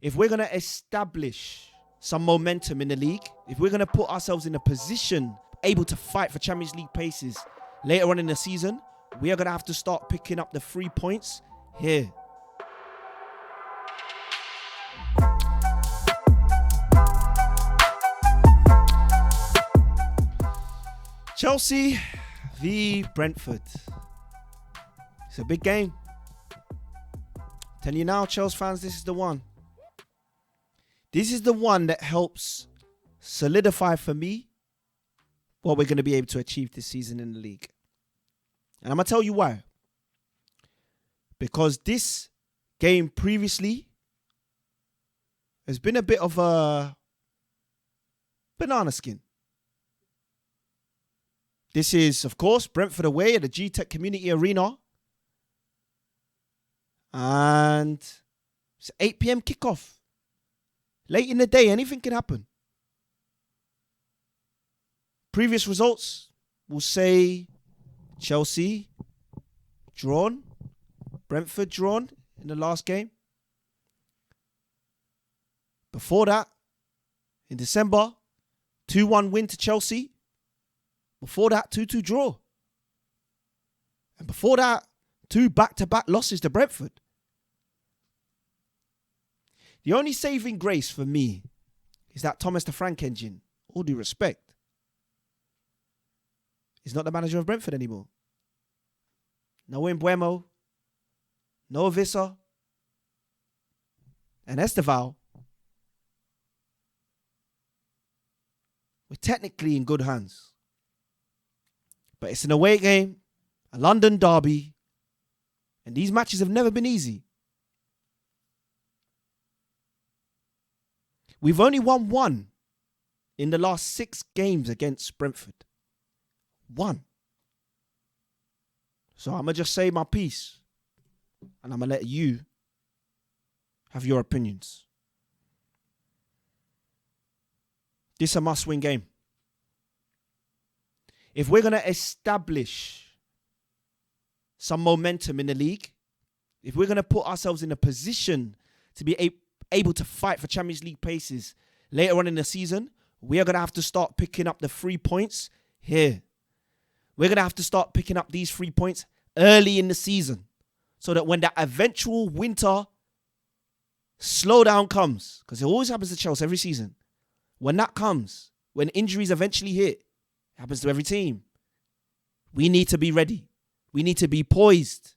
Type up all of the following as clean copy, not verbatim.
if we're going to establish some momentum in the league, if we're going to put ourselves in a position able to fight for Champions League places later on in the season, we are going to have to start picking up the 3 points here. Chelsea v Brentford. It's a big game. Telling you now, Chelsea fans, this is the one. This is the one that helps solidify for me what we're going to be able to achieve this season in the league. And I'm going to tell you why. Because this game previously has been a bit of a banana skin. This is, of course, Brentford away at the G-Tech Community Arena. And it's 8 p.m. kickoff. Late in the day, anything can happen. Previous results will say Chelsea drawn, Brentford drawn in the last game. Before that, in December, 2-1 win to Chelsea. Before that, 2-2 draw. And before that, 2 back-to-back losses to Brentford. The only saving grace for me is that Thomas the Frank engine, all due respect, is not the manager of Brentford anymore. No Mbuemo, no Vissa, and Esteval. We're technically in good hands. But it's an away game, a London derby, and these matches have never been easy. We've only won 1 in the last 6 games against Brentford. 1. So I'm going to just say my piece. And I'm going to let you have your opinions. This is a must-win game. If we're going to establish some momentum in the league, if we're going to put ourselves in a position to be able to fight for Champions League places later on in the season, we are going to have to start picking up the 3 points here. We're going to have to start picking up these 3 points early in the season so that when that eventual winter slowdown comes, because it always happens to Chelsea every season, when that comes, when injuries eventually hit, it happens to every team, we need to be ready. We need to be poised.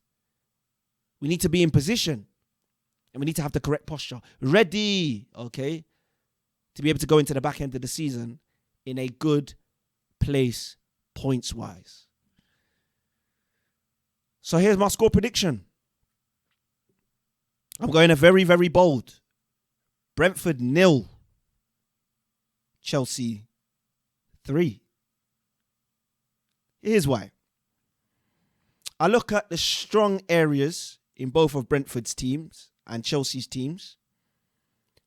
We need to be in position. And we need to have the correct posture. Ready, okay, to be able to go into the back end of the season in a good place points-wise. So here's my score prediction. I'm going a very, very bold. Brentford 0. Chelsea 3. Here's why. I look at the strong areas in both of Brentford's teams and Chelsea's teams,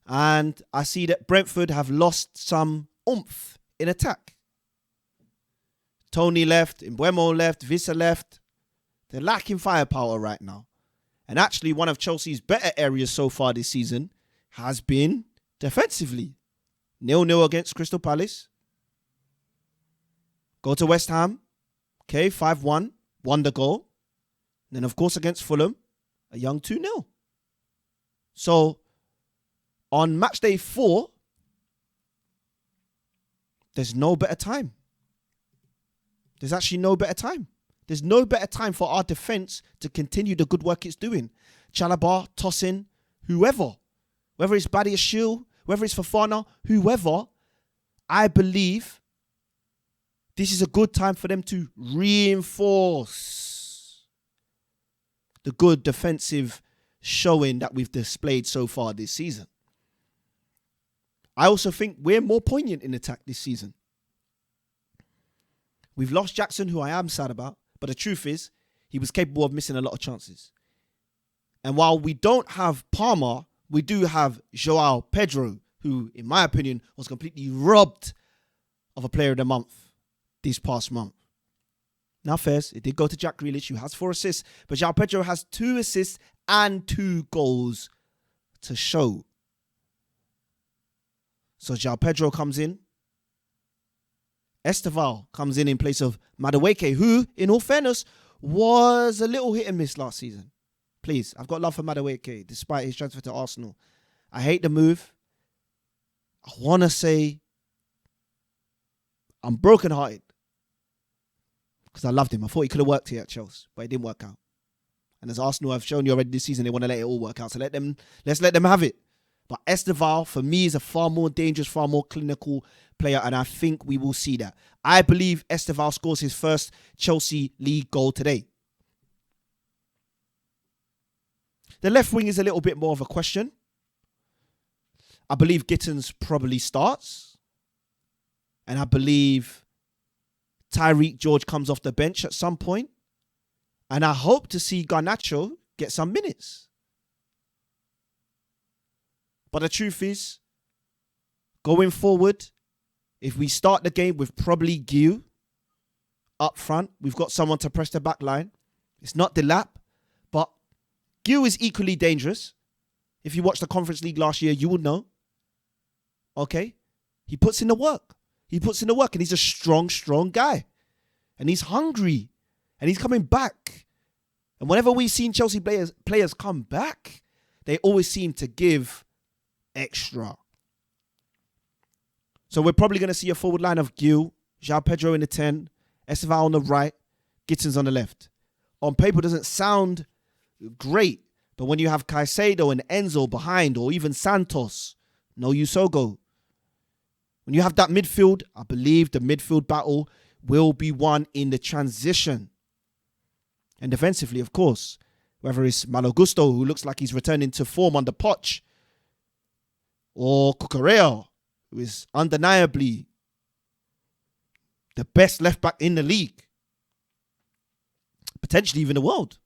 and I see that Brentford have lost some oomph in attack. Tony left, Mbuemo left, Vissa left. They're lacking firepower right now. And actually, one of Chelsea's better areas so far this season has been defensively. 0-0 against Crystal Palace. Go to West Ham. Okay, 5-1. Won the goal. And then, of course, against Fulham, a young 2-0. So, on match day 4, there's no better time. There's actually no better time. There's no better time for our defence to continue the good work it's doing. Chalobah, Tosin, whoever, whether it's Badiashile, whether it's Fofana, whoever, I believe this is a good time for them to reinforce the good defensive showing that we've displayed so far this season. I also think we're more poignant in attack this season. We've lost Jackson, who I am sad about, but the truth is, he was capable of missing a lot of chances. And while we don't have Palmer, we do have Joao Pedro, who, in my opinion, was completely robbed of a player of the month this past month. Now, first, it did go to Jack Grealish, who has 4 assists, but Joao Pedro has 2 assists and 2 goals to show So João Pedro comes in. Esteval comes in place of Madueke, who, in all fairness, was a little hit and miss last season. Please, I've got love for Madueke, despite his transfer to Arsenal. I hate the move. I want to say I'm brokenhearted because I loved him. I thought he could have worked here at Chelsea, but it didn't work out. And as Arsenal have shown you already this season, they want to let it all work out. So let's let them have it. But Esteval, for me, is a far more dangerous, far more clinical player, and I think we will see that. I believe Esteval scores his first Chelsea League goal today. The left wing is a little bit more of a question. I believe Gittins probably starts. And I believe Tyreek George comes off the bench at some point. And I hope to see Garnacho get some minutes. But the truth is, going forward, if we start the game with probably Gil up front, we've got someone to press the back line. It's not Delap, but Gil is equally dangerous. If you watched the Conference League last year, you would know. Okay? He puts in the work. He puts in the work, and he's a strong, strong guy. And he's hungry. And he's coming back. And whenever we've seen Chelsea players come back, they always seem to give extra. So we're probably going to see a forward line of Gil, João Pedro in the 10, Esteval on the right, Gittins on the left. On paper, it doesn't sound great, but when you have Caicedo and Enzo behind, or even Santos, no Usogo, when you have that midfield, I believe the midfield battle will be won in the transition. And defensively, of course, whether it's Malo Gusto, who looks like he's returning to form under Poch, or Cucurella, who is undeniably the best left back in the league, potentially even the world.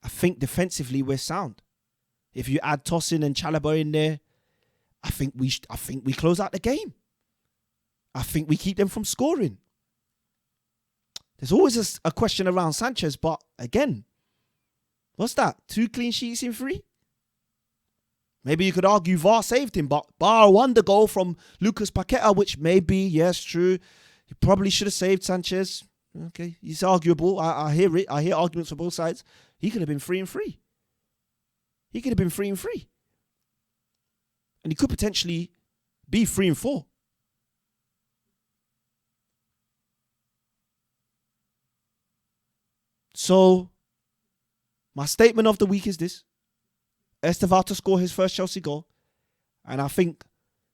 I think defensively we're sound. If you add Tosin and Chalobah in there, I think we close out the game. I think we keep them from scoring. There's always a question around Sanchez, but again, what's that? 2 clean sheets in 3? Maybe you could argue VAR saved him, but bar a wonder goal from Lucas Paqueta, which maybe, yes, true. He probably should have saved Sanchez. Okay, it's arguable. I hear it. I hear arguments for both sides. He could have been 3 and 3. He could have been 3 and 3. And he could potentially be 3 and 4. So, my statement of the week is this. Esteval to score his first Chelsea goal. And I think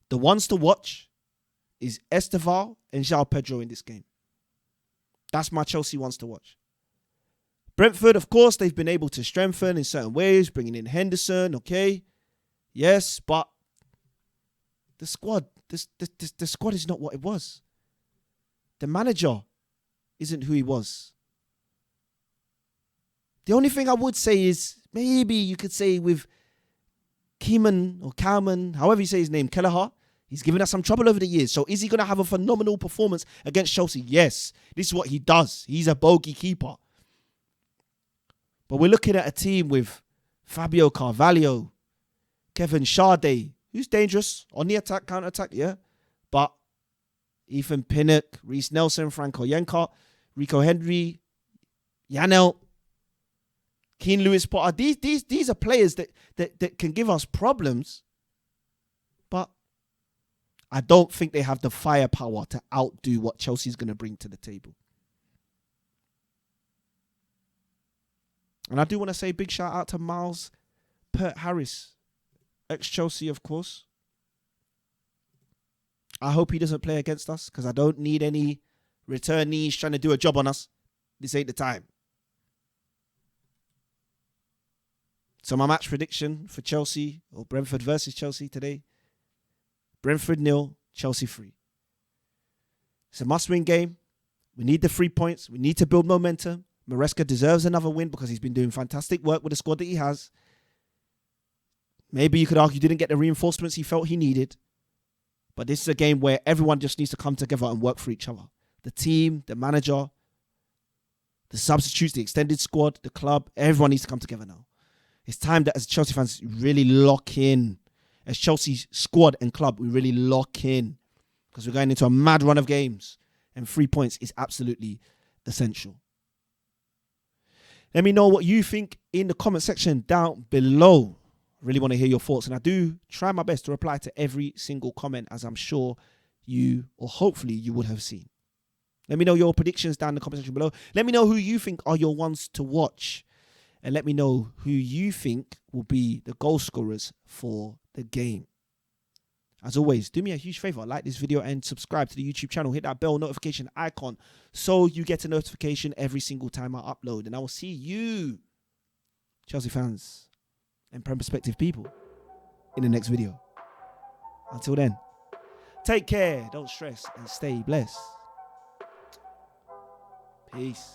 the ones to watch is Esteval and João Pedro in this game. That's my Chelsea ones to watch. Brentford, of course, they've been able to strengthen in certain ways, bringing in Henderson, okay. Yes, but the squad, the squad is not what it was. The manager isn't who he was. The only thing I would say is maybe you could say with Kalman, however you say his name, Kelleher, he's given us some trouble over the years. So is he going to have a phenomenal performance against Chelsea? Yes. This is what he does. He's a bogey keeper. But we're looking at a team with Fabio Carvalho, Kevin Sade, who's dangerous on the attack, counter-attack, yeah. But Ethan Pinnock, Reece Nelson, Franco Yenka, Rico Henry, Janelt, Keane Lewis Potter, these are players that can give us problems, but I don't think they have the firepower to outdo what Chelsea's going to bring to the table. And I do want to say big shout out to Miles Peart-Harris, ex-Chelsea, of course. I hope he doesn't play against us because I don't need any returnees trying to do a job on us. This ain't the time. So my match prediction for Chelsea, or Brentford versus Chelsea today, Brentford 0, Chelsea 3. It's a must-win game. We need the 3 points. We need to build momentum. Maresca deserves another win because he's been doing fantastic work with the squad that he has. Maybe you could argue he didn't get the reinforcements he felt he needed. But this is a game where everyone just needs to come together and work for each other. The team, the manager, the substitutes, the extended squad, the club, everyone needs to come together now. It's time that as Chelsea fans really lock in as Chelsea's squad and club, we really lock in because we're going into a mad run of games and 3 points is absolutely essential. Let me know what you think in the comment section down below. Really want to hear your thoughts, and I do try my best to reply to every single comment, as I'm sure you, or hopefully you would have seen. Let me know your predictions down in the comment section below. Let me know who you think are your ones to watch, and let me know who you think will be the goal scorers for the game. As always, do me a huge favor, like this video and subscribe to the YouTube channel. Hit that bell notification icon so you get a notification every single time I upload. And I will see you, Chelsea fans and Prem perspective people, in the next video. Until then, take care, don't stress, and stay blessed. Peace.